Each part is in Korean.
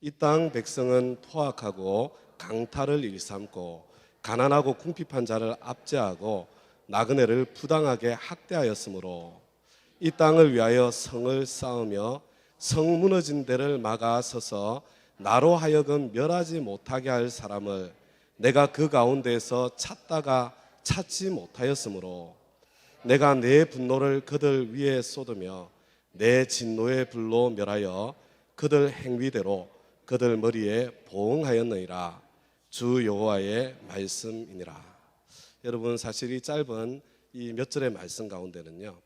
이 땅 백성은 포악하고 강탈을 일삼고 가난하고 궁핍한 자를 압제하고 나그네를 부당하게 학대하였으므로 이 땅을 위하여 성을 쌓으며 성 무너진 데를 막아 서서 나로 하여금 멸하지 못하게 할 사람을 내가 그 가운데에서 찾다가 찾지 못하였으므로 내가 내 분노를 그들 위에 쏟으며 내 진노의 불로 멸하여 그들 행위대로 그들 머리에 보응하였느니라. 주 여호와의 말씀이니라. 여러분, 사실 이 짧은 이 몇 절의 말씀 가운데는요,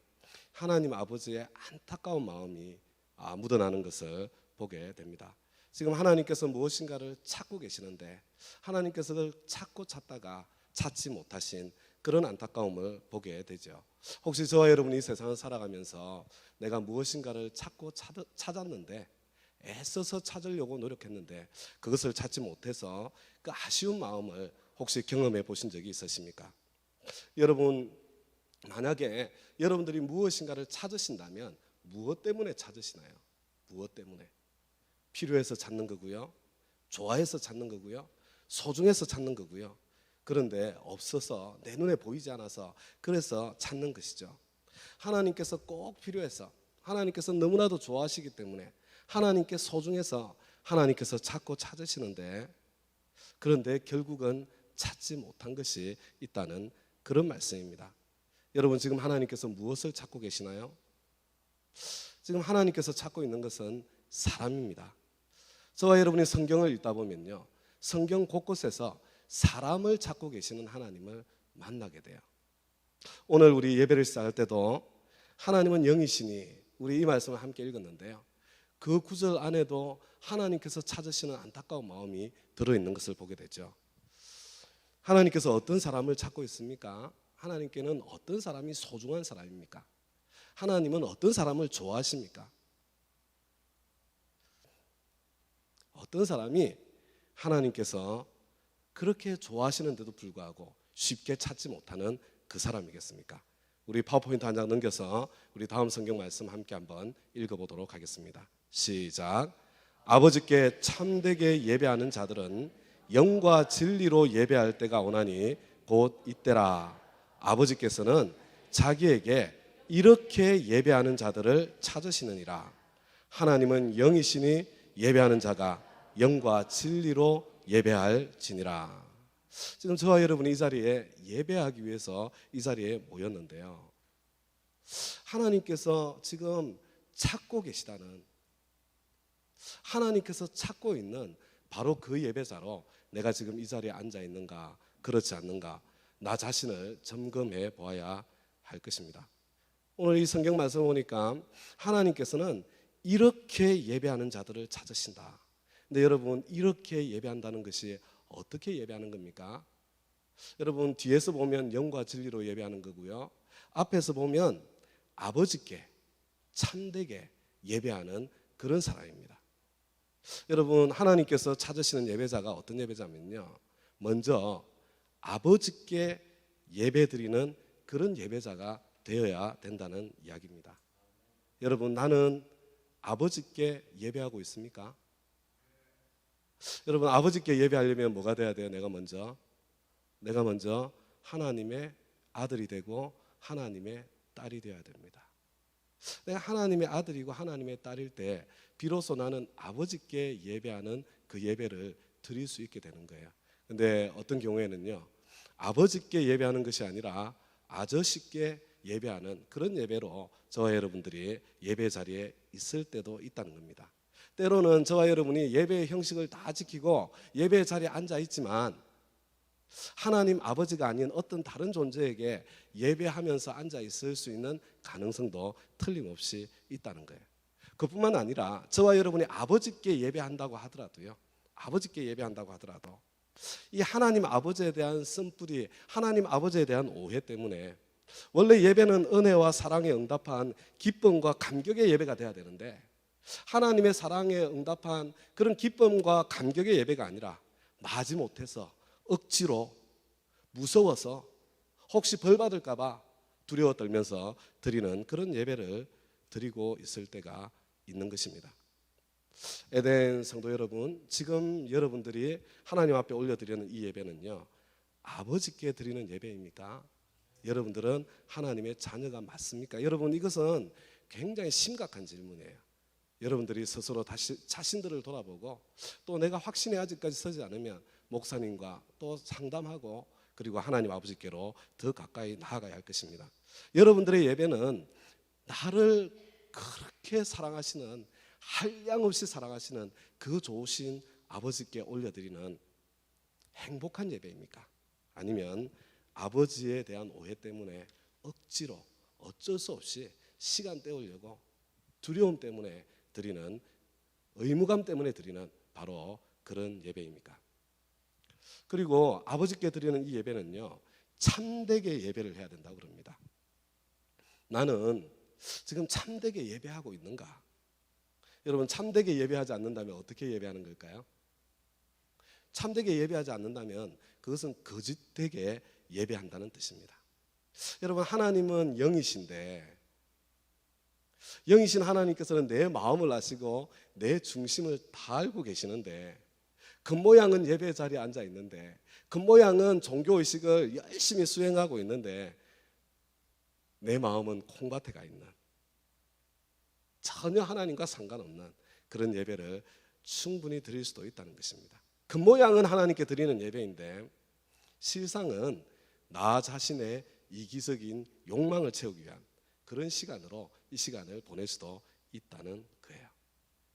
하나님 아버지의 안타까운 마음이 묻어나는 것을 보게 됩니다. 지금 하나님께서 무엇인가를 찾고 계시는데 하나님께서 그걸 찾고 찾다가 찾지 못하신 그런 안타까움을 보게 되죠. 혹시 저와 여러분이 이 세상을 살아가면서 내가 무엇인가를 찾고 찾았는데, 애써서 찾으려고 노력했는데 그것을 찾지 못해서 그 아쉬운 마음을 혹시 경험해 보신 적이 있으십니까? 여러분, 만약에 여러분들이 무엇인가를 찾으신다면 무엇 때문에 찾으시나요? 무엇 때문에? 필요해서 찾는 거고요, 좋아해서 찾는 거고요, 소중해서 찾는 거고요. 그런데 없어서, 내 눈에 보이지 않아서 그래서 찾는 것이죠. 하나님께서 꼭 필요해서, 하나님께서 너무나도 좋아하시기 때문에, 하나님께 소중해서 하나님께서 찾고 찾으시는데, 그런데 결국은 찾지 못한 것이 있다는 그런 말씀입니다. 여러분, 지금 하나님께서 무엇을 찾고 계시나요? 지금 하나님께서 찾고 있는 것은 사람입니다. 저와 여러분이 성경을 읽다 보면요, 성경 곳곳에서 사람을 찾고 계시는 하나님을 만나게 돼요. 오늘 우리 예배를 시작할 때도 하나님은 영이시니, 우리 이 말씀을 함께 읽었는데요, 그 구절 안에도 하나님께서 찾으시는 안타까운 마음이 들어있는 것을 보게 되죠. 하나님께서 어떤 사람을 찾고 있습니까? 하나님께는 어떤 사람이 소중한 사람입니까? 하나님은 어떤 사람을 좋아하십니까? 어떤 사람이 하나님께서 그렇게 좋아하시는데도 불구하고 쉽게 찾지 못하는 그 사람이겠습니까? 우리 파워포인트 한 장 넘겨서 우리 다음 성경 말씀 함께 한번 읽어보도록 하겠습니다. 시작. 아버지께 참되게 예배하는 자들은 영과 진리로 예배할 때가 오나니 곧 이때라. 아버지께서는 자기에게 이렇게 예배하는 자들을 찾으시느니라. 하나님은 영이시니 예배하는 자가 영과 진리로 예배할지니라. 지금 저와 여러분이 이 자리에 예배하기 위해서 이 자리에 모였는데요, 하나님께서 지금 찾고 계시다는, 하나님께서 찾고 있는 바로 그 예배자로 내가 지금 이 자리에 앉아 있는가, 그렇지 않는가, 나 자신을 점검해 보아야 할 것입니다. 오늘 이 성경 말씀 보니까 하나님께서는 이렇게 예배하는 자들을 찾으신다. 근데 여러분, 이렇게 예배한다는 것이 어떻게 예배하는 겁니까? 여러분, 뒤에서 보면 영과 진리로 예배하는 거고요, 앞에서 보면 아버지께 참되게 예배하는 그런 사람입니다. 여러분, 하나님께서 찾으시는 예배자가 어떤 예배자면요, 먼저 아버지께 예배드리는 그런 예배자가 되어야 된다는 이야기입니다. 여러분, 나는 아버지께 예배하고 있습니까? 여러분, 아버지께 예배하려면 뭐가 돼야 돼요? 내가 먼저 하나님의 아들이 되고 하나님의 딸이 되어야 됩니다. 내가 하나님의 아들이고 하나님의 딸일 때 비로소 나는 아버지께 예배하는 그 예배를 드릴 수 있게 되는 거예요. 근데 어떤 경우에는요, 아버지께 예배하는 것이 아니라 아저씨께 예배하는 그런 예배로 저와 여러분들이 예배 자리에 있을 때도 있다는 겁니다. 때로는 저와 여러분이 예배의 형식을 다 지키고 예배 자리에 앉아 있지만 하나님 아버지가 아닌 어떤 다른 존재에게 예배하면서 앉아 있을 수 있는 가능성도 틀림없이 있다는 거예요. 그뿐만 아니라 저와 여러분이 아버지께 예배한다고 하더라도 이 하나님 아버지에 대한 쓴뿌리, 하나님 아버지에 대한 오해 때문에, 원래 예배는 은혜와 사랑에 응답한 기쁨과 감격의 예배가 돼야 되는데, 하나님의 사랑에 응답한 그런 기쁨과 감격의 예배가 아니라 마지못해서 억지로, 무서워서, 혹시 벌 받을까 봐 두려워 떨면서 드리는 그런 예배를 드리고 있을 때가 있는 것입니다. 에덴 성도 여러분, 지금 여러분들이 하나님 앞에 올려드리는 이 예배는요, 아버지께 드리는 예배입니까? 여러분들은 하나님의 자녀가 맞습니까? 여러분, 이것은 굉장히 심각한 질문이에요. 여러분들이 스스로 다시 자신들을 돌아보고, 또 내가 확신에 아직까지 서지 않으면 목사님과 또 상담하고, 그리고 하나님 아버지께로 더 가까이 나아가야 할 것입니다. 여러분들의 예배는 나를 그렇게 사랑하시는, 한량없이 사랑하시는 그 좋으신 아버지께 올려드리는 행복한 예배입니까? 아니면 아버지에 대한 오해 때문에 억지로 어쩔 수 없이 시간 때우려고 두려움 때문에 드리는, 의무감 때문에 드리는 바로 그런 예배입니까? 그리고 아버지께 드리는 이 예배는요, 참되게 예배를 해야 된다고 그럽니다. 나는 지금 참되게 예배하고 있는가? 여러분, 참되게 예배하지 않는다면 어떻게 예배하는 걸까요? 참되게 예배하지 않는다면 그것은 거짓되게 예배한다는 뜻입니다. 여러분, 하나님은 영이신데, 영이신 하나님께서는 내 마음을 아시고 내 중심을 다 알고 계시는데, 겉모양은 예배 자리에 앉아 있는데, 겉모양은 종교의식을 열심히 수행하고 있는데, 내 마음은 콩밭에 가 있는, 전혀 하나님과 상관없는 그런 예배를 충분히 드릴 수도 있다는 것입니다. 겉모양은 하나님께 드리는 예배인데, 실상은 나 자신의 이기적인 욕망을 채우기 위한 그런 시간으로 이 시간을 보낼 수도 있다는 거예요.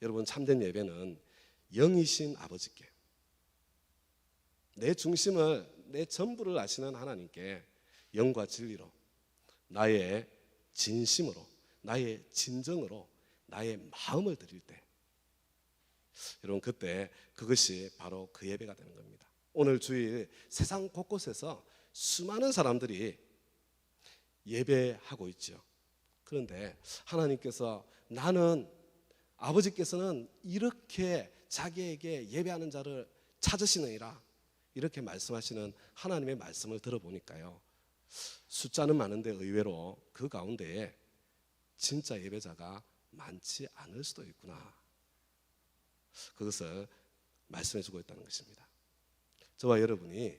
여러분, 참된 예배는 영이신 아버지께, 내 중심을, 내 전부를 아시는 하나님께 영과 진리로, 나의 진심으로, 나의 진정으로, 나의 마음을 드릴 때, 여러분, 그때 그것이 바로 그 예배가 되는 겁니다. 오늘 주일 세상 곳곳에서 수많은 사람들이 예배하고 있죠. 그런데 하나님께서, 나는, 아버지께서는 이렇게 자기에게 예배하는 자를 찾으시느니라, 이렇게 말씀하시는 하나님의 말씀을 들어보니까요, 숫자는 많은데 의외로 그 가운데에 진짜 예배자가 많지 않을 수도 있구나, 그것을 말씀해주고 있다는 것입니다. 저와 여러분이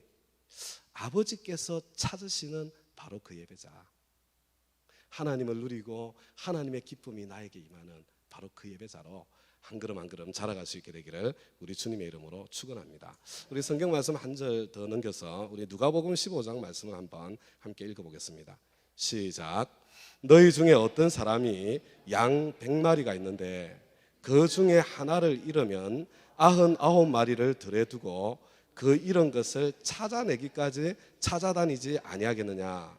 아버지께서 찾으시는 바로 그 예배자, 하나님을 누리고 하나님의 기쁨이 나에게 임하는 바로 그 예배자로 한 걸음 한 걸음 자라갈 수 있게 되기를 우리 주님의 이름으로 축원합니다. 우리 성경 말씀 한 절 더 넘겨서 우리 누가복음 15장 말씀을 한번 함께 읽어보겠습니다. 시작. 너희 중에 어떤 사람이 양 100마리가 있는데 그 중에 하나를 잃으면 99마리를 들에 두고 그 잃은 것을 찾아내기까지 찾아다니지 아니하겠느냐?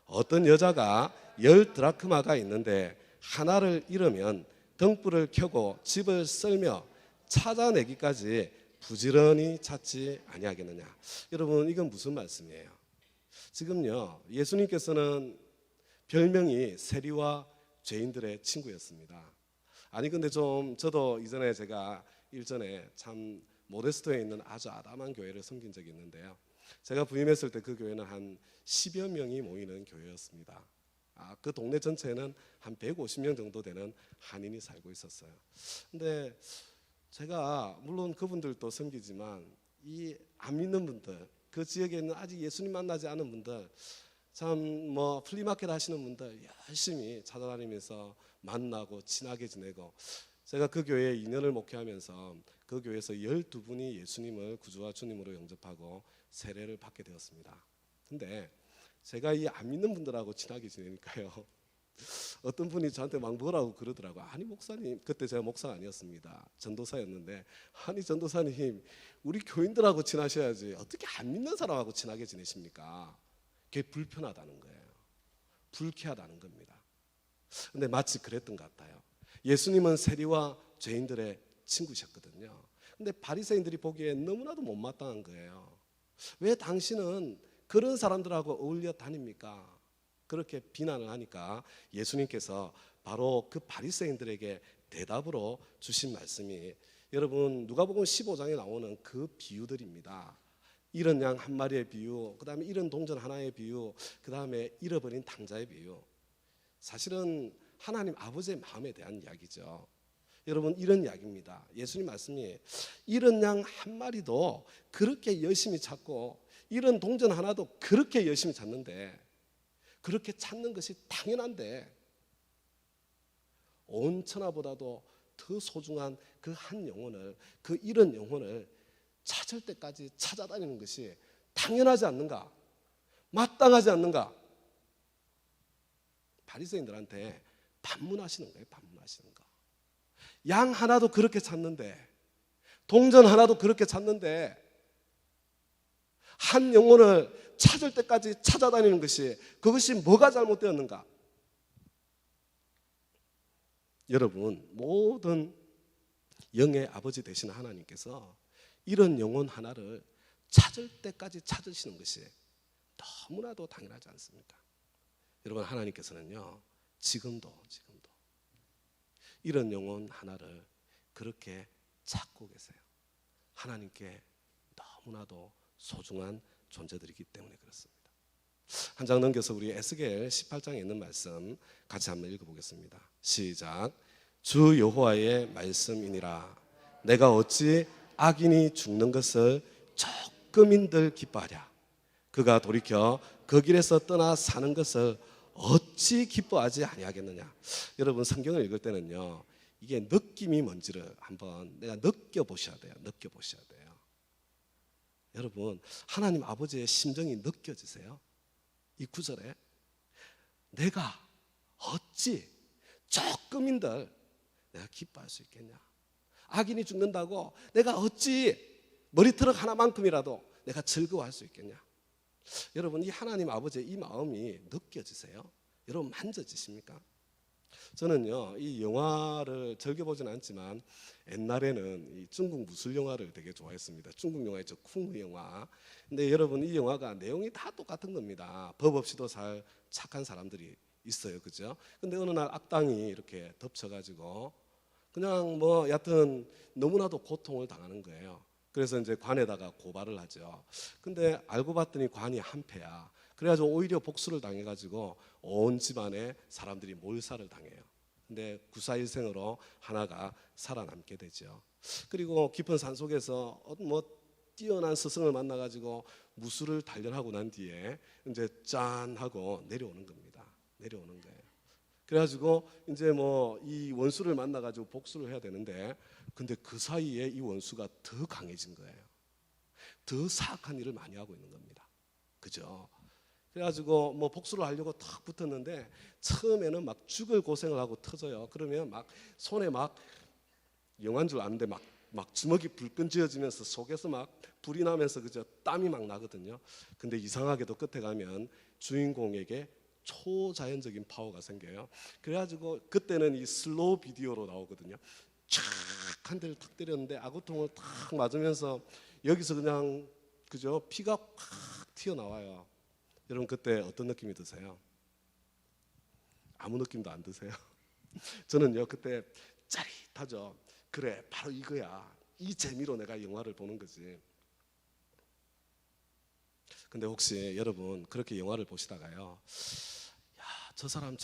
어떤 여자가 10드라크마가 있는데 하나를 잃으면 등불을 켜고 집을 썰며 찾아내기까지 부지런히 찾지 아니하겠느냐? 여러분, 이건 무슨 말씀이에요? 지금요, 예수님께서는 별명이 세리와 죄인들의 친구였습니다. 아니 근데 좀 저도 이전에 제가 일전에 참 모데스토에 있는 아주 아담한 교회를 섬긴 적이 있는데요, 제가 부임했을 때 그 교회는 한 10여 명이 모이는 교회였습니다. 그 동네 전체에는 한 150명 정도 되는 한인이 살고 있었어요. 근데 제가 물론 그분들도 섬기지만 이 안 믿는 분들, 그 지역에 있는 아직 예수님 만나지 않은 분들, 참 뭐 플리마켓 하시는 분들 열심히 찾아다니면서 만나고 친하게 지내고, 제가 그 교회에 2년을 목회하면서 그 교회에서 12분이 예수님을 구주와 주님으로 영접하고 세례를 받게 되었습니다. 근데 제가 이 안 믿는 분들하고 친하게 지내니까요, 어떤 분이 저한테 막 뭐라고 그러더라고요. 아니 목사님, 그때 제가 목사가 아니었습니다. 전도사였는데, 아니 전도사님, 우리 교인들하고 친하셔야지 어떻게 안 믿는 사람하고 친하게 지내십니까? 그게 불편하다는 거예요. 불쾌하다는 겁니다. 근데 마치 그랬던 것 같아요. 예수님은 세리와 죄인들의 친구셨거든요. 근데 바리새인들이 보기에 너무나도 못마땅한 거예요. 왜 당신은 그런 사람들하고 어울려 다닙니까? 그렇게 비난을 하니까 예수님께서 바로 그 바리새인들에게 대답으로 주신 말씀이, 여러분 누가복음 15장에 나오는 그 비유들입니다. 잃은 양 한 마리의 비유, 그 다음에 잃은 동전 하나의 비유, 그 다음에 잃어버린 탕자의 비유. 사실은 하나님 아버지의 마음에 대한 이야기죠. 여러분, 이런 이야기입니다. 예수님 말씀이 이런 양 한 마리도 그렇게 열심히 찾고 이런 동전 하나도 그렇게 열심히 찾는데, 그렇게 찾는 것이 당연한데 온 천하보다도 더 소중한 그 한 영혼을, 그 잃은 영혼을 찾을 때까지 찾아다니는 것이 당연하지 않는가? 마땅하지 않는가? 바리새인들한테 반문하시는 거예요. 반문하시는 거. 양 하나도 그렇게 찾는데, 동전 하나도 그렇게 찾는데 한 영혼을 찾을 때까지 찾아다니는 것이, 그것이 뭐가 잘못되었는가? 여러분, 모든 영의 아버지 되시는 하나님께서 이런 영혼 하나를 찾을 때까지 찾으시는 것이 너무나도 당연하지 않습니까? 여러분, 하나님께서는요, 지금도 이런 영혼 하나를 그렇게 찾고 계세요. 하나님께 너무나도 소중한 존재들이기 때문에 그렇습니다. 한 장 넘겨서 우리 에스겔 18장에 있는 말씀 같이 한번 읽어보겠습니다. 시작. 주 여호와의 말씀이니라. 내가 어찌 악인이 죽는 것을 조금인들 기뻐하랴. 그가 돌이켜 그 길에서 떠나 사는 것을 어찌 기뻐하지 아니하겠느냐. 여러분, 성경을 읽을 때는요, 이게 느낌이 뭔지를 한번 내가 느껴보셔야 돼요. 느껴보셔야 돼요. 여러분, 하나님 아버지의 심정이 느껴지세요? 이 구절에 내가 어찌 조금인들 내가 기뻐할 수 있겠냐. 악인이 죽는다고 내가 어찌 머리털 하나만큼이라도 내가 즐거워할 수 있겠냐. 여러분, 이 하나님 아버지의 이 마음이 느껴지세요? 여러분, 만져지십니까? 저는요, 이 영화를 즐겨보진 않지만 옛날에는 이 중국 무술 영화를 되게 좋아했습니다. 중국 영화 있죠, 쿵후 영화. 근데 여러분, 이 영화가 내용이 다 똑같은 겁니다. 법 없이도 살 착한 사람들이 있어요, 그죠? 근데 어느 날 악당이 이렇게 덮쳐가지고 그냥 뭐 여하튼 너무나도 고통을 당하는 거예요. 그래서 이제 관에다가 고발을 하죠. 근데 알고 봤더니 관이 한패야. 그래가지고 오히려 복수를 당해가지고 온 집안에 사람들이 몰살을 당해요. 근데 구사일생으로 하나가 살아남게 되죠. 그리고 깊은 산 속에서 뭐 뛰어난 스승을 만나가지고 무술을 단련하고 난 뒤에 이제 짠 하고 내려오는 겁니다. 내려오는 거예요. 그래가지고 이제 뭐 이 원수를 만나가지고 복수를 해야 되는데, 근데 그 사이에 이 원수가 더 강해진 거예요. 더 사악한 일을 많이 하고 있는 겁니다. 그죠? 그래가지고 뭐 복수를 하려고 탁 붙었는데 처음에는 막 죽을 고생을 하고 터져요. 그러면 막 손에 막 영화인 줄 아는데 막 주먹이 불끈지어지면서 속에서 막 불이 나면서 그저 땀이 막 나거든요. 근데 이상하게도 끝에 가면 주인공에게 초자연적인 파워가 생겨요. 그래가지고 그때는 이 슬로우 비디오로 나오거든요. 촥 한 대를 탁 때렸는데 아구통을 탁 맞으면서 여기서 그냥 그죠, 피가 확 튀어나와요. 여러분, 그때 어떤 느낌이 드세요? 아무 느낌도 안 드세요? 저는요, 그때 짜릿하죠. 그래, 바로 이거야. 이 재미로 내가 영화를 보는 거지. 근데 혹시 여러분 그렇게 영화를 보시다가요, 야, 저 사람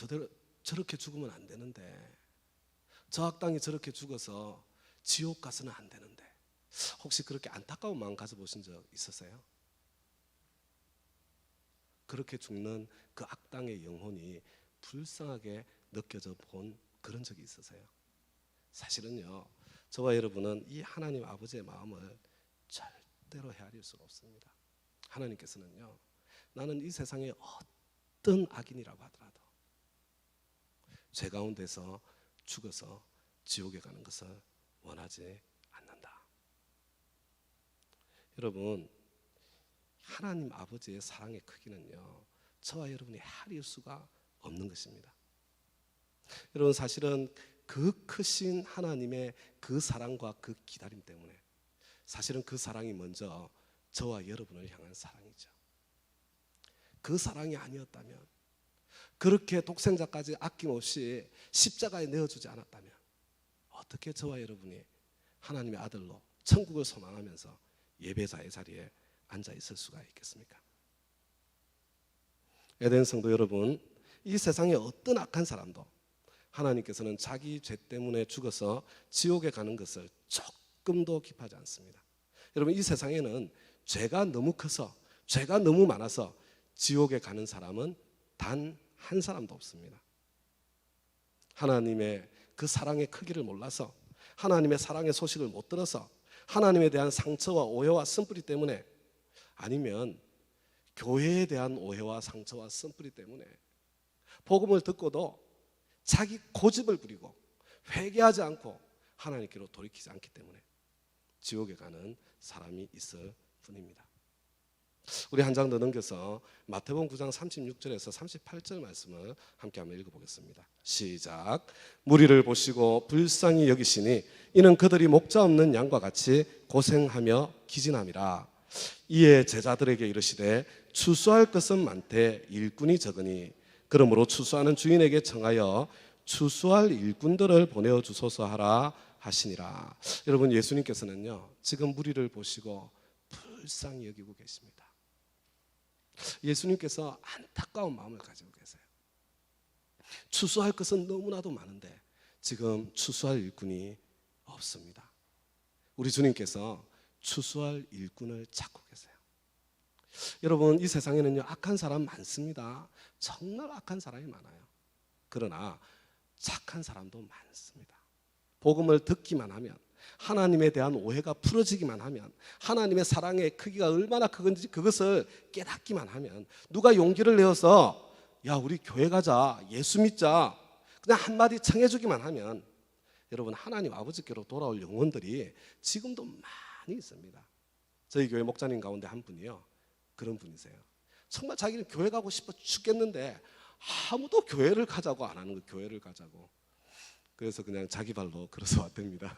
저렇게 죽으면 안 되는데, 저 악당이 저렇게 죽어서 지옥 가서는 안 되는데, 혹시 그렇게 안타까운 마음 가져보신 적 있으세요? 그렇게 죽는 그 악당의 영혼이 불쌍하게 느껴져 본 그런 적이 있으세요? 사실은요, 저와 여러분은 이 하나님 아버지의 마음을 절대로 헤아릴 수가 없습니다. 하나님께서는요, 나는 이 세상에 어떤 악인이라고 하더라도 죄 가운데서 죽어서 지옥에 가는 것을 원하지 않는다. 여러분, 하나님 아버지의 사랑의 크기는요, 저와 여러분이 헤아릴 수가 없는 것입니다. 여러분, 사실은 그 크신 하나님의 그 사랑과 그 기다림 때문에 사실은 그 사랑이 먼저 저와 여러분을 향한 사랑이죠. 그 사랑이 아니었다면, 그렇게 독생자까지 아낌없이 십자가에 내어주지 않았다면 어떻게 저와 여러분이 하나님의 아들로 천국을 소망하면서 예배자의 자리에 앉아 있을 수가 있겠습니까? 에덴 성도 여러분, 이 세상에 어떤 악한 사람도 하나님께서는 자기 죄 때문에 죽어서 지옥에 가는 것을 조금도 기뻐하지 않습니다. 여러분, 이 세상에는 죄가 너무 커서, 죄가 너무 많아서 지옥에 가는 사람은 단 한 사람도 없습니다. 하나님의 그 사랑의 크기를 몰라서, 하나님의 사랑의 소식을 못 들어서, 하나님에 대한 상처와 오해와 쓴뿌리 때문에, 아니면 교회에 대한 오해와 상처와 쓴뿌리 때문에 복음을 듣고도 자기 고집을 부리고 회개하지 않고 하나님께로 돌이키지 않기 때문에 지옥에 가는 사람이 있을 뿐입니다. 우리 한 장 더 넘겨서 마태복음 9장 36절에서 38절 말씀을 함께 한번 읽어보겠습니다. 시작. 무리를 보시고 불쌍히 여기시니 이는 그들이 목자 없는 양과 같이 고생하며 기진함이라. 이에 제자들에게 이르시되 추수할 것은 많되 일꾼이 적으니 그러므로 추수하는 주인에게 청하여 추수할 일꾼들을 보내어 주소서 하라 하시니라. 여러분, 예수님께서는요 지금 무리를 보시고 불쌍히 여기고 계십니다. 예수님께서 안타까운 마음을 가지고 계세요. 추수할 것은 너무나도 많은데 지금 추수할 일꾼이 없습니다. 우리 주님께서 추수할 일꾼을 찾고 계세요. 여러분, 이 세상에는요 악한 사람 많습니다. 정말 악한 사람이 많아요. 그러나 착한 사람도 많습니다. 복음을 듣기만 하면, 하나님에 대한 오해가 풀어지기만 하면, 하나님의 사랑의 크기가 얼마나 크건지 그것을 깨닫기만 하면, 누가 용기를 내어서 야 우리 교회 가자, 예수 믿자, 그냥 한마디 청해주기만 하면 여러분, 하나님 아버지께로 돌아올 영혼들이 지금도 많이 있습니다. 저희 교회 목사님 가운데 한 분이요 그런 분이세요. 정말 자기는 교회 가고 싶어 죽겠는데 아무도 교회를 가자고 안 하는 거예요. 교회를 가자고. 그래서 그냥 자기 발로 걸어서 왔답니다.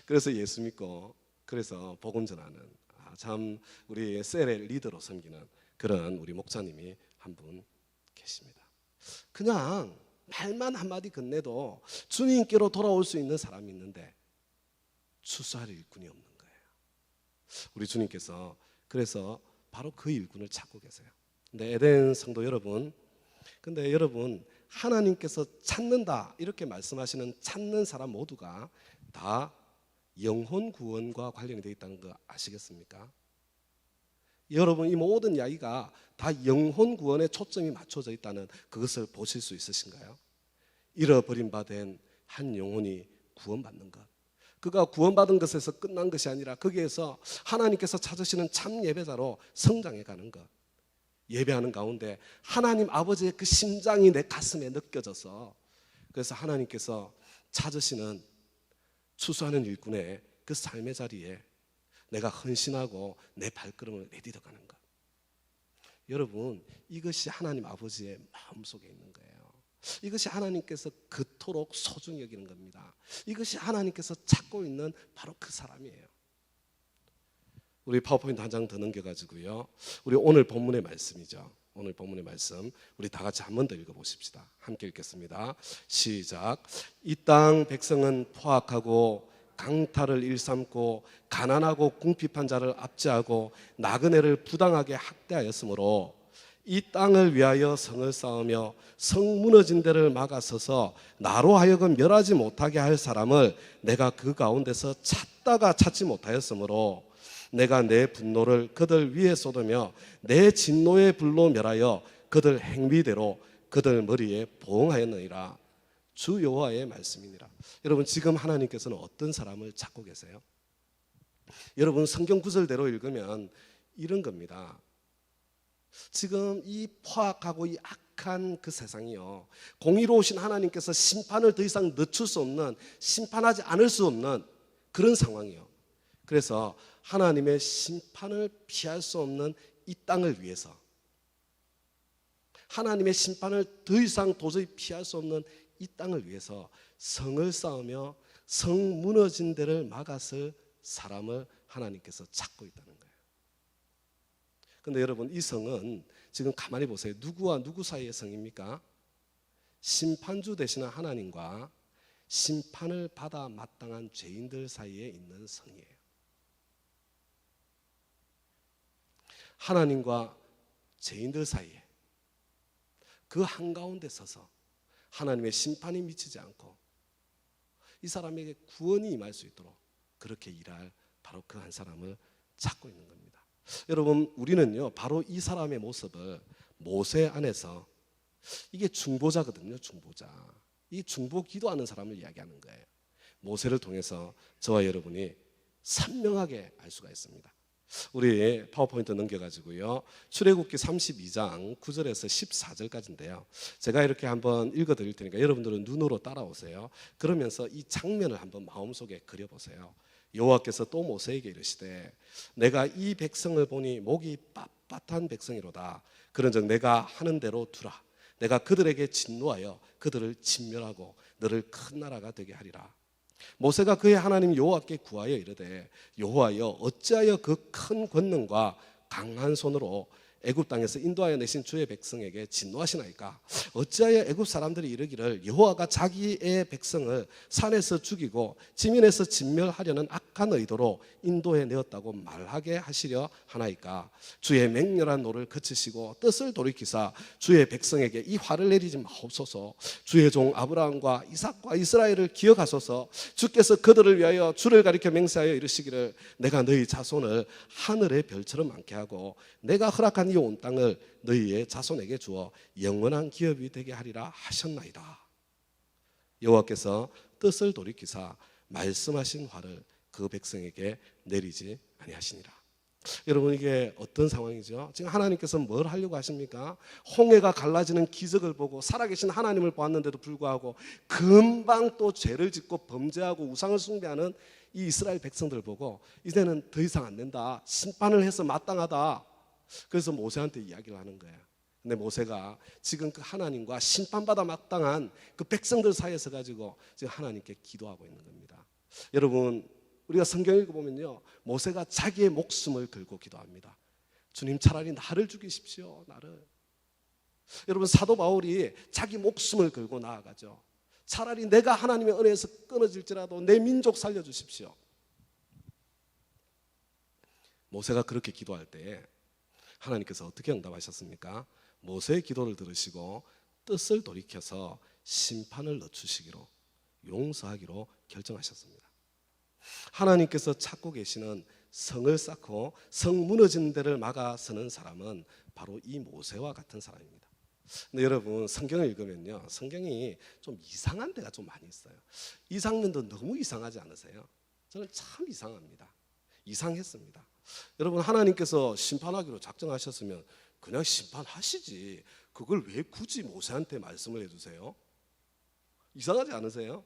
그래서 예수 믿고, 그래서 복음 전하는, 참 우리 셀의 리더로 섬기는 그런 우리 목사님이 한 분 계십니다. 그냥 말만 한마디 건네도 주님께로 돌아올 수 있는 사람이 있는데 추수할 일꾼이 없는 거예요. 우리 주님께서 그래서 바로 그 일꾼을 찾고 계세요. 근데 에덴 성도 여러분, 근데 여러분, 하나님께서 찾는다 이렇게 말씀하시는 찾는 사람 모두가 다 영혼 구원과 관련이 되어 있다는 거 아시겠습니까? 여러분, 이 모든 이야기가 다 영혼 구원에 초점이 맞춰져 있다는 그것을 보실 수 있으신가요? 잃어버린 바 된 한 영혼이 구원받는 것, 그가 구원받은 것에서 끝난 것이 아니라 거기에서 하나님께서 찾으시는 참 예배자로 성장해 가는 것, 예배하는 가운데 하나님 아버지의 그 심장이 내 가슴에 느껴져서, 그래서 하나님께서 찾으시는 추수하는 일꾼의 그 삶의 자리에 내가 헌신하고 내 발걸음을 내딛어가는 것. 여러분, 이것이 하나님 아버지의 마음속에 있는 거예요. 이것이 하나님께서 그토록 소중히 여기는 겁니다. 이것이 하나님께서 찾고 있는 바로 그 사람이에요. 우리 파워포인트 한 장 더 넘겨가지고요, 우리 오늘 본문의 말씀이죠. 오늘 본문의 말씀 우리 다 같이 한 번 더 읽어보십시다. 함께 읽겠습니다. 시작. 이 땅 백성은 포악하고 강탈을 일삼고 가난하고 궁핍한 자를 압제하고 나그네를 부당하게 학대하였으므로 이 땅을 위하여 성을 쌓으며 성 무너진 데를 막아서서 나로 하여금 멸하지 못하게 할 사람을 내가 그 가운데서 찾다가 찾지 못하였으므로 내가 내 분노를 그들 위에 쏟으며 내 진노의 불로 멸하여 그들 행위대로 그들 머리에 보응하였느니라. 주 여호와의 말씀이니라. 여러분, 지금 하나님께서는 어떤 사람을 찾고 계세요? 여러분, 성경 구절대로 읽으면 이런 겁니다. 지금 이 포악하고 이 악한 그 세상이요, 공의로우신 하나님께서 심판을 더 이상 늦출 수 없는, 심판하지 않을 수 없는 그런 상황이요. 그래서 하나님의 심판을 피할 수 없는 이 땅을 위해서, 하나님의 심판을 더 이상 도저히 피할 수 없는 이 땅을 위해서 성을 쌓으며 성 무너진 데를 막았을 사람을 하나님께서 찾고 있다는 거예요. 그런데 여러분, 이 성은 지금 가만히 보세요. 누구와 누구 사이의 성입니까? 심판주 되시는 하나님과 심판을 받아 마땅한 죄인들 사이에 있는 성이에요. 하나님과 죄인들 사이에 그 한가운데 서서 하나님의 심판이 미치지 않고 이 사람에게 구원이 임할 수 있도록 그렇게 일할 바로 그 한 사람을 찾고 있는 겁니다. 여러분, 우리는요 바로 이 사람의 모습을 모세 안에서, 이게 중보자거든요. 중보자. 이 중보 기도하는 사람을 이야기하는 거예요. 모세를 통해서 저와 여러분이 선명하게 알 수가 있습니다. 우리 파워포인트 넘겨가지고요, 출애굽기 32장 9절에서 14절까지인데요 제가 이렇게 한번 읽어드릴 테니까 여러분들은 눈으로 따라오세요. 그러면서 이 장면을 한번 마음속에 그려보세요. 여호와께서 또 모세에게 이르시되 내가 이 백성을 보니 목이 빳빳한 백성이로다. 그런즉 내가 하는 대로 두라. 내가 그들에게 진노하여 그들을 진멸하고 너를 큰 나라가 되게 하리라. 모세가 그의 하나님 여호와께 구하여 이르되 여호와여 어찌하여 그 큰 권능과 강한 손으로 애굽 땅에서 인도하여 내신 주의 백성에게 진노하시나이까? 어찌하여 애굽 사람들이 이르기를 여호와가 자기의 백성을 산에서 죽이고 지면에서 진멸하려는 악한 의도로 인도해 내었다고 말하게 하시려 하나이까? 주의 맹렬한 노를 그치시고 뜻을 돌이키사 주의 백성에게 이 화를 내리지 마옵소서. 주의 종 아브라함과 이삭과 이스라엘을 기억하소서. 주께서 그들을 위하여 주를 가리켜 맹세하여 이르시기를 내가 너희 자손을 하늘의 별처럼 많게 하고 내가 허락한 이 온 땅을 너희의 자손에게 주어 영원한 기업이 되게 하리라 하셨나이다. 여호와께서 뜻을 돌이키사 말씀하신 화를 그 백성에게 내리지 아니하시니라. 여러분, 이게 어떤 상황이죠? 지금 하나님께서 뭘 하려고 하십니까? 홍해가 갈라지는 기적을 보고 살아계신 하나님을 보았는데도 불구하고 금방 또 죄를 짓고 범죄하고 우상을 숭배하는 이 이스라엘 백성들을 보고 이제는 더 이상 안 된다, 심판을 해서 마땅하다. 그래서 모세한테 이야기를 하는 거예요. 근데 모세가 지금 그 하나님과 심판받아 마땅한 그 백성들 사이에서 가지고 지금 하나님께 기도하고 있는 겁니다. 여러분, 우리가 성경 읽어보면요 모세가 자기의 목숨을 걸고 기도합니다. 주님, 차라리 나를 죽이십시오. 나를. 여러분, 사도 바울이 자기 목숨을 걸고 나아가죠. 차라리 내가 하나님의 은혜에서 끊어질지라도 내 민족 살려주십시오. 모세가 그렇게 기도할 때 하나님께서 어떻게 응답하셨습니까? 모세의 기도를 들으시고 뜻을 돌이켜서 심판을 늦추시기로, 용서하기로 결정하셨습니다. 하나님께서 찾고 계시는 성을 쌓고 성 무너지는 데를 막아서는 사람은 바로 이 모세와 같은 사람입니다. 근데 여러분, 성경을 읽으면요 성경이 좀 이상한 데가 좀 많이 있어요. 이 장면도 너무 이상하지 않으세요? 저는 참 이상합니다. 이상했습니다. 여러분, 하나님께서 심판하기로 작정하셨으면 그냥 심판하시지, 그걸 왜 굳이 모세한테 말씀을 해주세요? 이상하지 않으세요?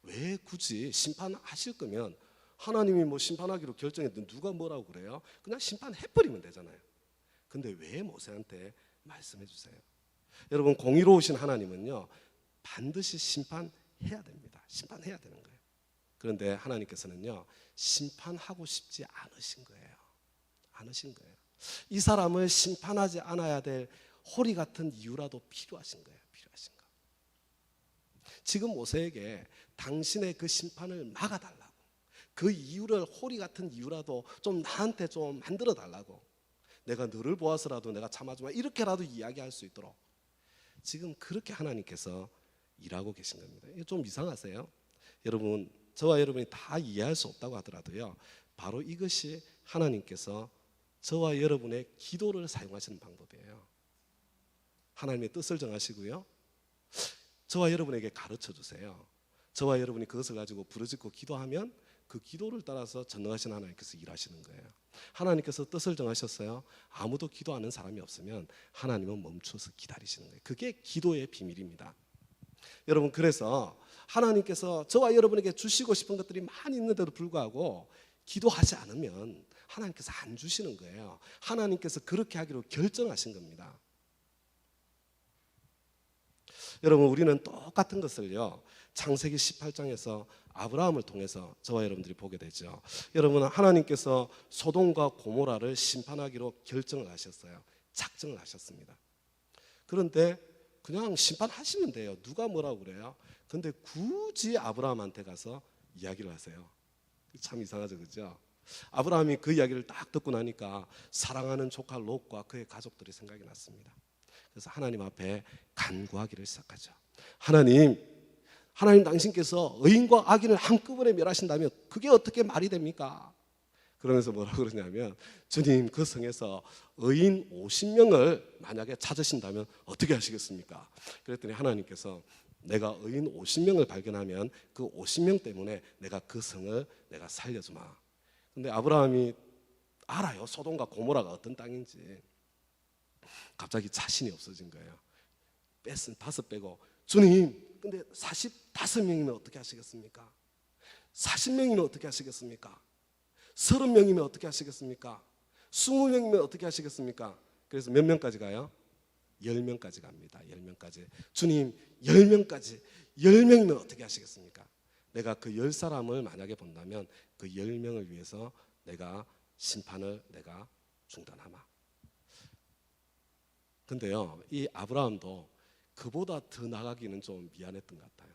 왜 굳이 심판하실 거면 하나님이 뭐 심판하기로 결정했든 누가 뭐라고 그래요? 그냥 심판해버리면 되잖아요. 근데 왜 모세한테 말씀해 주세요? 여러분, 공의로우신 하나님은요 반드시 심판해야 됩니다. 심판해야 되는 거예요. 그런데 하나님께서는요 심판하고 싶지 않으신 거예요. 않으신 거예요. 이 사람을 심판하지 않아야 될 호리 같은 이유라도 필요하신 거예요. 필요하신 거. 지금 모세에게 당신의 그 심판을 막아달라고, 그 이유를, 호리 같은 이유라도 좀 나한테 좀 만들어 달라고, 내가 너를 보아서라도 내가 참아주마, 이렇게라도 이야기할 수 있도록 지금 그렇게 하나님께서 일하고 계신 겁니다. 이거 좀 이상하세요? 여러분, 저와 여러분이 다 이해할 수 없다고 하더라도요 바로 이것이 하나님께서 저와 여러분의 기도를 사용하시는 방법이에요. 하나님의 뜻을 정하시고요 저와 여러분에게 가르쳐 주세요. 저와 여러분이 그것을 가지고 부르짖고 기도하면 그 기도를 따라서 전능하신 하나님께서 일하시는 거예요. 하나님께서 뜻을 정하셨어요. 아무도 기도하는 사람이 없으면 하나님은 멈춰서 기다리시는 거예요. 그게 기도의 비밀입니다. 여러분, 그래서 하나님께서 저와 여러분에게 주시고 싶은 것들이 많이 있는데도 불구하고 기도하지 않으면 하나님께서 안 주시는 거예요. 하나님께서 그렇게 하기로 결정하신 겁니다. 여러분, 우리는 똑같은 것을요 창세기 18장에서 아브라함을 통해서 저와 여러분들이 보게 되죠. 여러분, 하나님께서 소돔과 고모라를 심판하기로 결정을 하셨어요. 작정을 하셨습니다. 그런데 그냥 심판하시면 돼요. 누가 뭐라고 그래요? 근데 굳이 아브라함한테 가서 이야기를 하세요. 참 이상하죠, 그렇죠? 아브라함이 그 이야기를 딱 듣고 나니까 사랑하는 조카 롯과 그의 가족들이 생각이 났습니다. 그래서 하나님 앞에 간구하기를 시작하죠. 하나님 당신께서 의인과 악인을 한꺼번에 멸하신다면 그게 어떻게 말이 됩니까? 그러면서 뭐라고 그러냐면, 주님 그 성에서 의인 50명을 만약에 찾으신다면 어떻게 하시겠습니까? 그랬더니 하나님께서 내가 의인 50명을 발견하면 그 50명 때문에 내가 그 성을 내가 살려주마. 근데 아브라함이 알아요, 소돔과 고모라가 어떤 땅인지. 갑자기 자신이 없어진 거예요. 뺐은 5 빼고, 주님 근데 45명이면 어떻게 하시겠습니까? 40명이면 어떻게 하시겠습니까? 30명이면 어떻게 하시겠습니까? 20명이면 어떻게 하시겠습니까? 그래서 몇 명까지 가요? 10명까지 갑니다. 10명까지. 주님 10명까지, 10명이면 어떻게 하시겠습니까? 내가 그 10사람을 만약에 본다면 그 10명을 위해서 내가 심판을 내가 중단하마. 근데요, 이 아브라함도 그보다 더 나가기는 좀 미안했던 것 같아요.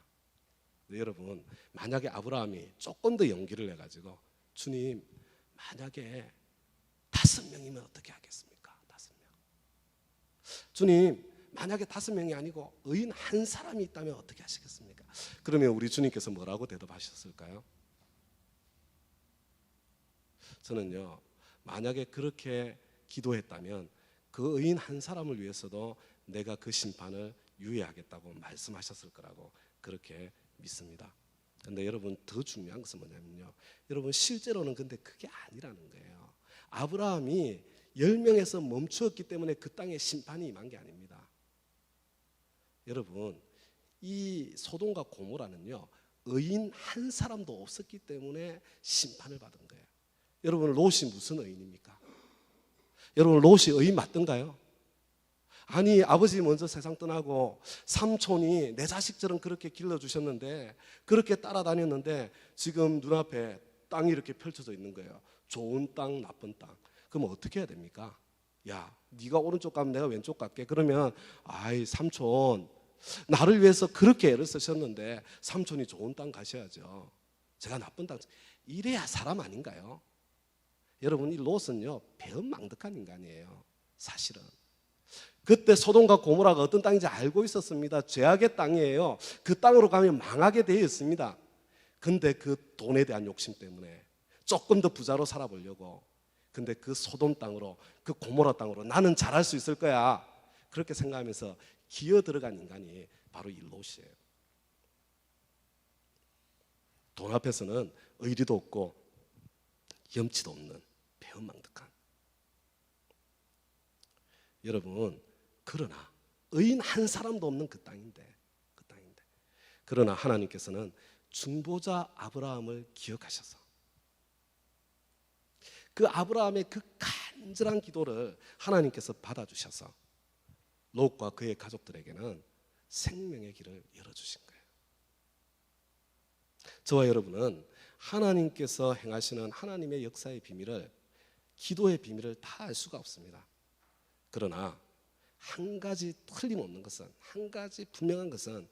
근데 여러분, 만약에 아브라함이 조금 더 용기를 내가지고, 주님 만약에 5명이면 어떻게 하겠습니까? 5명. 주님 만약에 5명이 아니고 의인 한 사람이 있다면 어떻게 하시겠습니까? 그러면 우리 주님께서 뭐라고 대답하셨을까요? 저는요, 만약에 그렇게 기도했다면 그 의인 한 사람을 위해서도 내가 그 심판을 유예하겠다고 말씀하셨을 거라고 그렇게 믿습니다. 근데 여러분, 더 중요한 것은 뭐냐면요, 여러분 실제로는 근데 그게 아니라는 거예요. 아브라함이 10명에서 멈추었기 때문에 그 땅에 심판이 임한 게 아닙니다. 여러분, 이 소돔과 고모라는요, 의인 한 사람도 없었기 때문에 심판을 받은 거예요. 여러분, 롯이 무슨 의인입니까? 여러분, 롯이 의인 맞던가요? 아니, 아버지 먼저 세상 떠나고 삼촌이 내 자식처럼 그렇게 길러주셨는데, 그렇게 따라다녔는데 지금 눈앞에 땅이 이렇게 펼쳐져 있는 거예요. 좋은 땅, 나쁜 땅. 그럼 어떻게 해야 됩니까? 야, 네가 오른쪽 가면 내가 왼쪽 갈게. 그러면 아이, 삼촌 나를 위해서 그렇게 애를 쓰셨는데 삼촌이 좋은 땅 가셔야죠. 제가 나쁜 땅. 이래야 사람 아닌가요? 여러분, 이 롯은요, 배은망덕한 인간이에요. 사실은 그때 소돔과 고모라가 어떤 땅인지 알고 있었습니다. 죄악의 땅이에요. 그 땅으로 가면 망하게 되어 있습니다. 근데 그 돈에 대한 욕심 때문에 조금 더 부자로 살아보려고, 근데 그 소돔 땅으로, 그 고모라 땅으로 나는 잘할 수 있을 거야, 그렇게 생각하면서 기어 들어간 인간이 바로 이 롯이에요. 돈 앞에서는 의리도 없고 염치도 없는 배은망덕한. 여러분, 그러나 의인 한 사람도 없는 그 땅인데 그러나 하나님께서는 중보자 아브라함을 기억하셔서 그 아브라함의 그 간절한 기도를 하나님께서 받아주셔서 롯과 그의 가족들에게는 생명의 길을 열어주신 거예요. 저와 여러분은 하나님께서 행하시는 하나님의 역사의 비밀을, 기도의 비밀을 다 알 수가 없습니다. 그러나 한 가지 틀림없는 것은, 한 가지 분명한 것은,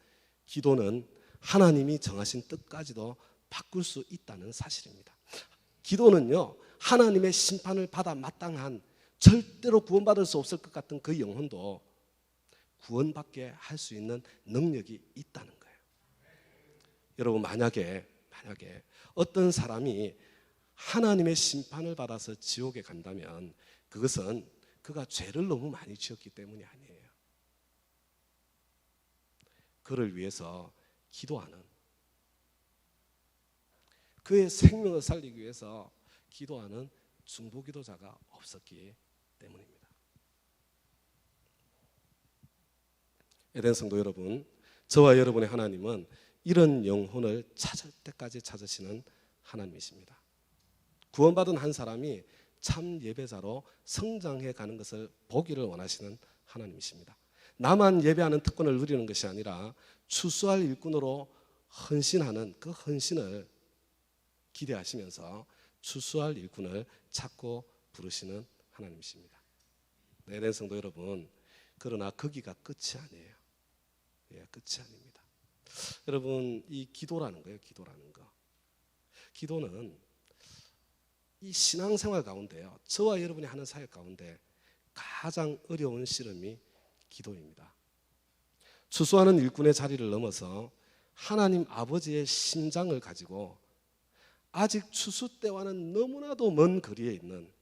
기도는 하나님이 정하신 뜻까지도 바꿀 수 있다는 사실입니다. 기도는요, 하나님의 심판을 받아 마땅한, 절대로 구원받을 수 없을 것 같은 그 영혼도 구원받게 할 수 있는 능력이 있다는 거예요. 여러분, 만약에 어떤 사람이 하나님의 심판을 받아서 지옥에 간다면 그것은 그가 죄를 너무 많이 지었기 때문이 아니에요. 그를 위해서 기도하는, 그의 생명을 살리기 위해서 기도하는 중보기도자가 없었기 때문입니다. 에덴 성도 여러분, 저와 여러분의 하나님은 이런 영혼을 찾을 때까지 찾으시는 하나님이십니다. 구원받은 한 사람이 참 예배자로 성장해 가는 것을 보기를 원하시는 하나님이십니다. 나만 예배하는 특권을 누리는 것이 아니라 추수할 일꾼으로 헌신하는 그 헌신을 기대하시면서 추수할 일꾼을 찾고 부르시는 하나님이십니다. 에덴 성도 여러분, 그러나 거기가 끝이 아니에요. 예, 끝이 아닙니다. 여러분, 이 기도라는 거예요. 기도라는 거. 기도는 이 신앙생활 가운데요, 저와 여러분이 하는 사역 가운데 가장 어려운 씨름이 기도입니다. 추수하는 일꾼의 자리를 넘어서 하나님 아버지의 심장을 가지고 아직 추수 때와는 너무나도 먼 거리에 있는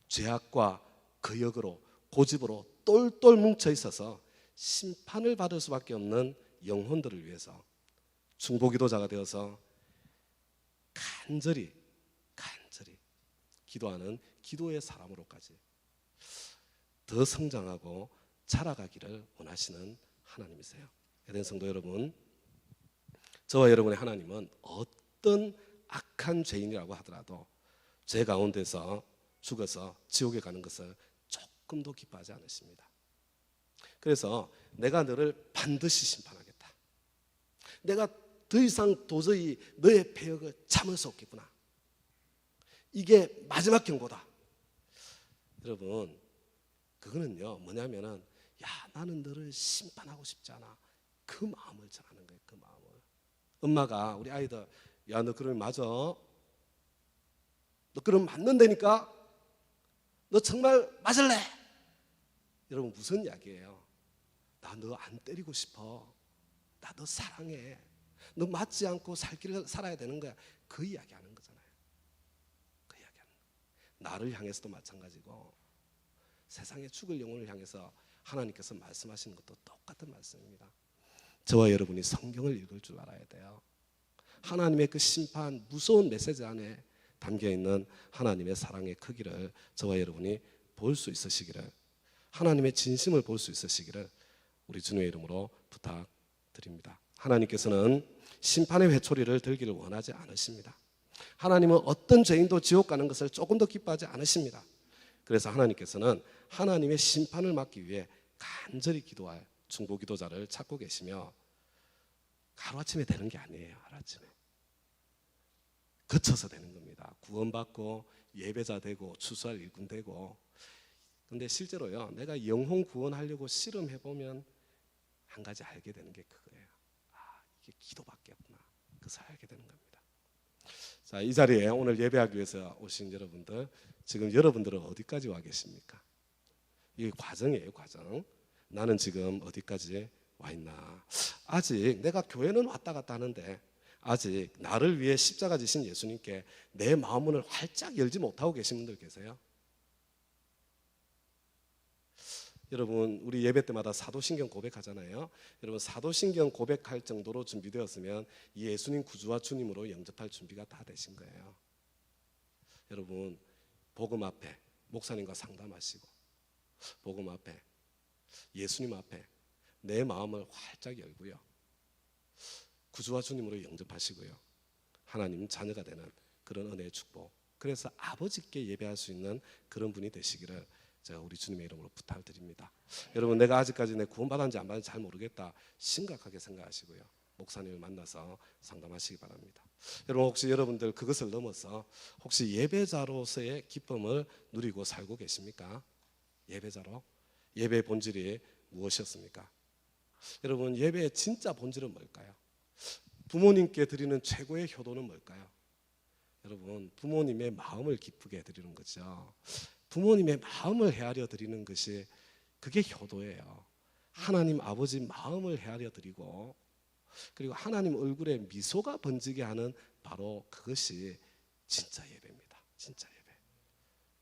죄악과 거역으로 고집으로 똘똘 뭉쳐 있어서 심판을 받을 수밖에 없는 영혼들을 위해서 중보기도자가 되어서 간절히 기도하는 기도의 사람으로까지 더 성장하고 자라가기를 원하시는 하나님이세요. 에덴 성도 여러분, 저와 여러분의 하나님은 어떤 악한 죄인이라고 하더라도 죄 가운데서 죽어서 지옥에 가는 것을 조금도 기뻐하지 않으십니다. 그래서 내가 너를 반드시 심판하겠다. 내가 더 이상 도저히 너의 패역을 참을 수 없겠구나. 이게 마지막 경고다. 여러분, 그거는요 뭐냐면은 나는 너를 심판하고 싶지 않아. 그 마음을 전하는 거예요. 그 마음을. 엄마가 우리 아이들 너 그러면 맞아. 너 그러면 맞는다니까. 너 정말 맞을래? 여러분 무슨 이야기예요? 나 너 안 때리고 싶어. 나 너 사랑해. 너 맞지 않고 살 길을 살아야 되는 거야. 그 이야기하는 거잖아요. 그 이야기하는 거. 나를 향해서도 마찬가지고 세상에 죽을 영혼을 향해서 하나님께서 말씀하시는 것도 똑같은 말씀입니다. 저와 여러분이 성경을 읽을 줄 알아야 돼요. 하나님의 그 심판 무서운 메시지 안에 담겨있는 하나님의 사랑의 크기를 저와 여러분이 볼 수 있으시기를, 하나님의 진심을 볼 수 있으시기를 우리 주님의 이름으로 부탁드립니다. 하나님께서는 심판의 회초리를 들기를 원하지 않으십니다. 하나님은 어떤 죄인도 지옥 가는 것을 조금도 기뻐하지 않으십니다. 그래서 하나님께서는 하나님의 심판을 막기 위해 간절히 기도할 중보기도자를 찾고 계시며, 하루아침에 되는 게 아니에요. 하루아침에 거쳐서 되는 겁니다. 구원받고 예배자 되고 추수할 일꾼 되고. 근데 실제로요, 내가 영혼 구원하려고 실험해보면 한 가지 알게 되는 게 그거예요. 이게 기도밖에 없구나. 그것을 알게 되는 겁니다. 자, 이 자리에 오늘 예배하기 위해서 오신 여러분들, 지금 여러분들은 어디까지 와 계십니까? 이게 과정이에요, 과정. 나는 지금 어디까지 와 있나? 아직 내가 교회는 왔다 갔다 하는데 아직 나를 위해 십자가 지신 예수님께 내 마음문을 활짝 열지 못하고 계신 분들 계세요? 여러분, 우리 예배 때마다 사도신경 고백하잖아요. 여러분, 사도신경 고백할 정도로 준비되었으면 예수님 구주와 주님으로 영접할 준비가 다 되신 거예요. 여러분, 복음 앞에 목사님과 상담하시고, 복음 앞에 예수님 앞에 내 마음을 활짝 열고요, 구주와 주님으로 영접하시고요, 하나님 자녀가 되는 그런 은혜의 축복, 그래서 아버지께 예배할 수 있는 그런 분이 되시기를 제가 우리 주님의 이름으로 부탁드립니다. 여러분, 내가 아직까지 내 구원받았는지 안 받았는지 잘 모르겠다 심각하게 생각하시고요, 목사님을 만나서 상담하시기 바랍니다. 여러분, 혹시 여러분들 그것을 넘어서 혹시 예배자로서의 기쁨을 누리고 살고 계십니까? 예배자로? 예배의 본질이 무엇이었습니까? 여러분, 예배의 진짜 본질은 뭘까요? 부모님께 드리는 최고의 효도는 뭘까요? 여러분, 부모님의 마음을 기쁘게 해드리는 거죠. 부모님의 마음을 헤아려 드리는 것이 그게 효도예요. 하나님 아버지 마음을 헤아려 드리고, 그리고 하나님 얼굴에 미소가 번지게 하는 바로 그것이 진짜 예배입니다. 진짜 예배.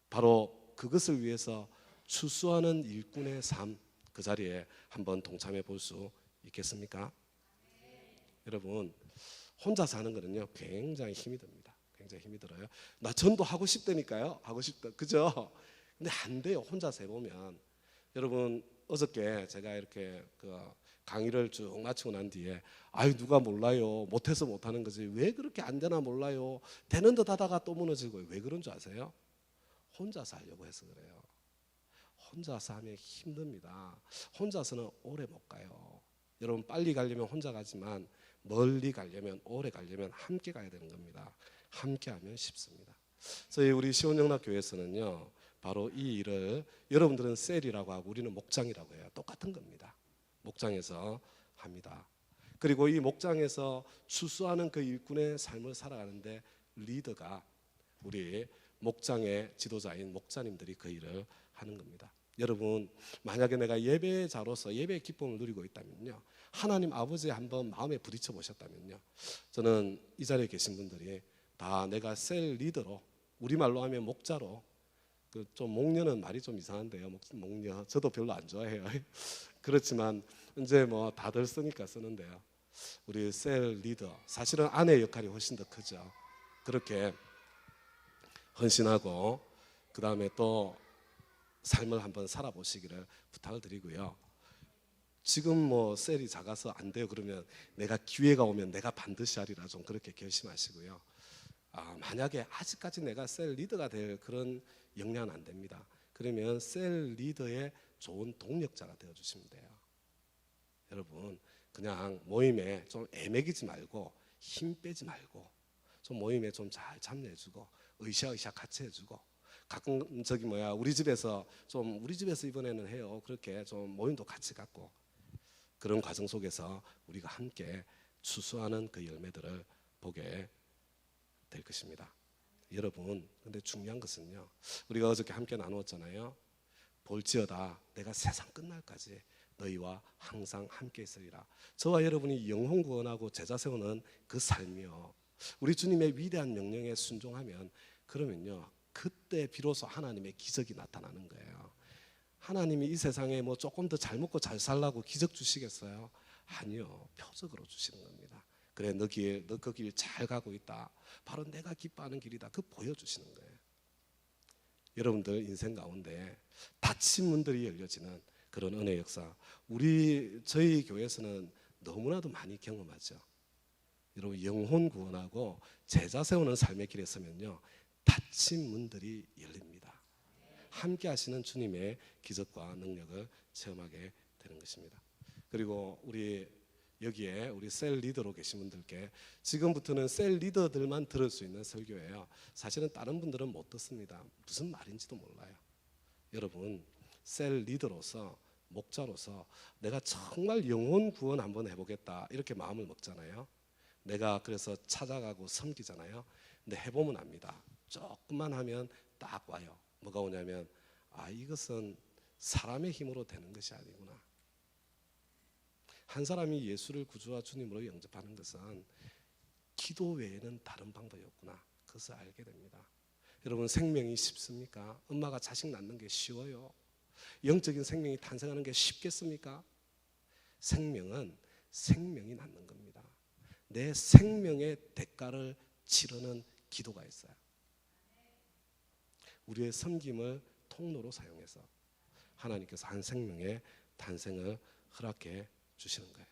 바로 그것을 위해서 추수하는 일꾼의 삶, 그 자리에 한번 동참해 볼 수 있겠습니까? 여러분, 혼자 사는 거는요 굉장히 힘이 듭니다. 굉장히 힘이 들어요. 나 전도 하고 싶다니까요. 하고 싶다. 그죠? 근데 안 돼요. 혼자서 해보면. 여러분, 어저께 제가 이렇게 강의를 쭉 마치고 난 뒤에 누가 몰라요. 못해서 못하는 거지. 왜 그렇게 안 되나 몰라요. 되는 듯 하다가 또 무너지고. 왜 그런 줄 아세요? 혼자서 하려고 해서 그래요. 혼자서 하면 힘듭니다. 혼자서는 오래 못 가요. 여러분, 빨리 가려면 혼자 가지만 멀리 가려면, 오래 가려면 함께 가야 되는 겁니다. 함께 하면 쉽습니다. 저희 우리 시온영락교회에서는요 바로 이 일을, 여러분들은 셀이라고 하고 우리는 목장이라고 해요. 똑같은 겁니다. 목장에서 합니다. 그리고 이 목장에서 추수하는 그 일꾼의 삶을 살아가는데 리더가 우리 목장의 지도자인 목자님들이 그 일을 하는 겁니다. 여러분, 만약에 내가 예배자로서 예배의 기쁨을 누리고 있다면요, 하나님 아버지 한번 마음에 부딪혀 보셨다면요, 저는 이 자리에 계신 분들이 다 내가 셀 리더로, 우리말로 하면 목자로, 좀 목녀는 말이 좀 이상한데요, 목녀 저도 별로 안 좋아해요. 그렇지만 이제 뭐 다들 쓰니까 쓰는데요, 우리 셀 리더, 사실은 아내의 역할이 훨씬 더 크죠. 그렇게 헌신하고 그 다음에 또 삶을 한번 살아보시기를 부탁을 드리고요. 지금 뭐 셀이 작아서 안 돼요 그러면 내가 기회가 오면 내가 반드시 하리라, 좀 그렇게 결심하시고요. 만약에 아직까지 내가 셀 리더가 될 그런 역량은 안 됩니다. 그러면 셀 리더의 좋은 동력자가 되어 주시면 돼요. 여러분, 그냥 모임에 좀 애매기지 말고 힘 빼지 말고 좀 모임에 좀 잘 참여해주고 으쌰으쌰 같이 해주고, 가끔 우리 집에서 이번에는 해요, 그렇게 좀 모임도 같이 갖고, 그런 과정 속에서 우리가 함께 추수하는 그 열매들을 보게 될 것입니다. 여러분, 근데 중요한 것은요, 우리가 어저께 함께 나누었잖아요. 볼지어다 내가 세상 끝날까지 너희와 항상 함께 있으리라. 저와 여러분이 영혼 구원하고 제자 세우는 그 삶이요, 우리 주님의 위대한 명령에 순종하면, 그러면요 그때 비로소 하나님의 기적이 나타나는 거예요. 하나님이 이 세상에 뭐 조금 더 잘 먹고 잘 살라고 기적 주시겠어요? 아니요, 표적으로 주시는 겁니다. 그래, 너 그 길 잘 가고 있다, 바로 내가 기뻐하는 길이다, 그 보여주시는 거예요. 여러분들 인생 가운데 닫힌 문들이 열려지는 그런 은혜 역사, 저희 교회에서는 너무나도 많이 경험하죠. 여러분, 영혼 구원하고 제자 세우는 삶의 길에 서면요 닫힌 문들이 열립니다. 함께 하시는 주님의 기적과 능력을 체험하게 되는 것입니다. 그리고 여기에 우리 셀 리더로 계신 분들께, 지금부터는 셀 리더들만 들을 수 있는 설교예요. 사실은 다른 분들은 못 듣습니다. 무슨 말인지도 몰라요. 여러분, 셀 리더로서, 목자로서 내가 정말 영혼 구원 한번 해보겠다 이렇게 마음을 먹잖아요. 내가 그래서 찾아가고 섬기잖아요. 근데 해보면 압니다. 조금만 하면 딱 와요. 뭐가 오냐면, 이것은 사람의 힘으로 되는 것이 아니구나. 한 사람이 예수를 구주와 주님으로 영접하는 것은 기도 외에는 다른 방법이 없구나, 그것을 알게 됩니다. 여러분, 생명이 쉽습니까? 엄마가 자식 낳는 게 쉬워요? 영적인 생명이 탄생하는 게 쉽겠습니까? 생명은 생명이 낳는 겁니다. 내 생명의 대가를 치르는 기도가 있어요. 우리의 섬김을 통로로 사용해서 하나님께서 한 생명의 탄생을 허락해 주시는 거예요.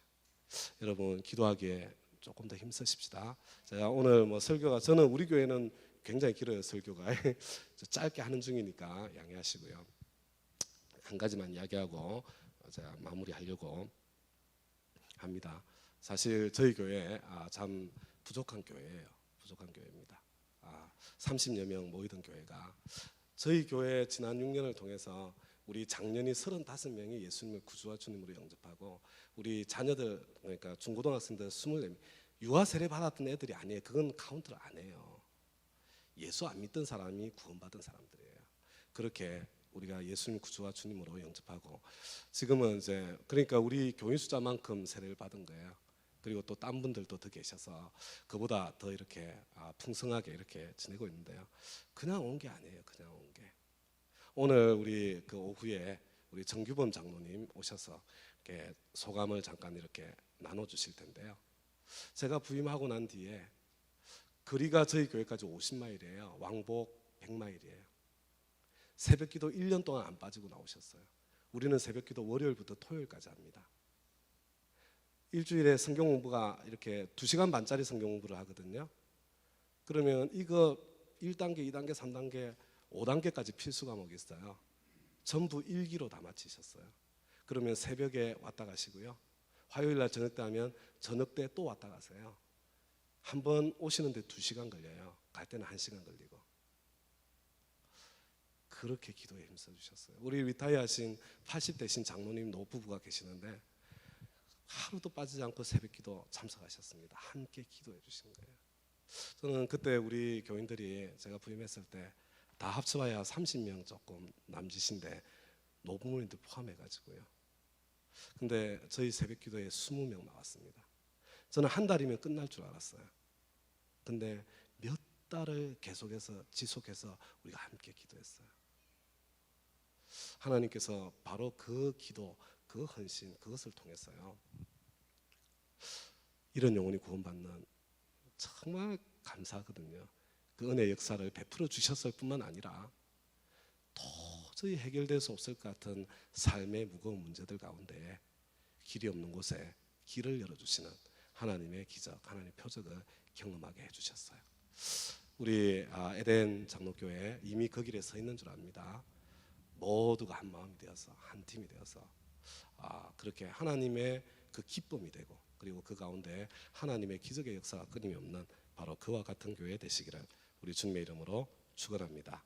여러분, 기도하기에 조금 더 힘쓰십시다. 제가 오늘 설교가, 저는 우리 교회는 굉장히 길어요, 설교가. 짧게 하는 중이니까 양해하시고요. 한 가지만 이야기하고 제가 마무리하려고 합니다. 사실 저희 교회 참 부족한 교회예요. 부족한 교회입니다. 30여 명 모이던 교회가, 저희 교회 지난 6년을 통해서 우리 장년이 35명이 예수님을 구주와 주님으로 영접하고, 우리 자녀들, 그러니까 중고등학생들 24명, 유아 세례 받았던 애들이 아니에요. 그건 카운트를 안 해요. 예수 안 믿던 사람이 구원받은 사람들이에요. 그렇게 우리가 예수님 구주와 주님으로 영접하고, 지금은 이제 그러니까 우리 교인 숫자만큼 세례를 받은 거예요. 그리고 또 딴 분들도 더 계셔서 그보다 더 이렇게 풍성하게 이렇게 지내고 있는데요. 그냥 온 게 아니에요. 그냥 온 게. 오늘 우리 그 오후에 우리 정규범 장로님 오셔서 이렇게 소감을 잠깐 이렇게 나눠주실 텐데요. 제가 부임하고 난 뒤에 거리가 저희 교회까지 50마일이에요. 왕복 100마일이에요. 새벽기도 1년 동안 안 빠지고 나오셨어요. 우리는 새벽기도 월요일부터 토요일까지 합니다. 일주일에 성경 공부가 이렇게 2시간 반짜리 성경 공부를 하거든요. 그러면 이거 1단계, 2단계, 3단계, 5단계까지 필수 과목이 있어요. 전부 일기로 다 마치셨어요. 그러면 새벽에 왔다 가시고요. 화요일 날 저녁 때 하면 저녁 때 또 왔다 가세요. 한 번 오시는데 2시간 걸려요. 갈 때는 1시간 걸리고. 그렇게 기도에 힘써 주셨어요. 우리 리타이어 하신 80대신 장로님 노부부가 계시는데 하루도 빠지지 않고 새벽기도 참석하셨습니다. 함께 기도해 주신 거예요. 저는 그때 우리 교인들이 제가 부임했을 때 다 합쳐봐야 30명 조금 남짓인데 노부모님들 포함해가지고요. 근데 저희 새벽기도에 20명 나왔습니다. 저는 한 달이면 끝날 줄 알았어요. 근데 몇 달을 계속해서 지속해서 우리가 함께 기도했어요. 하나님께서 바로 그 기도, 그 헌신, 그것을 통해서요, 이런 영혼이 구원받는, 정말 감사하거든요. 그 은혜 역사를 베풀어 주셨을 뿐만 아니라 도저히 해결될 수 없을 것 같은 삶의 무거운 문제들 가운데 길이 없는 곳에 길을 열어주시는 하나님의 기적, 하나님의 표적을 경험하게 해주셨어요. 우리 에덴 장로교회 이미 그 길에 서 있는 줄 압니다. 모두가 한 마음이 되어서, 한 팀이 되어서 그렇게 하나님의 그 기쁨이 되고, 그리고 그 가운데 하나님의 기적의 역사가 끊임이 없는 바로 그와 같은 교회 되시기를 우리 주님의 이름으로 축원합니다.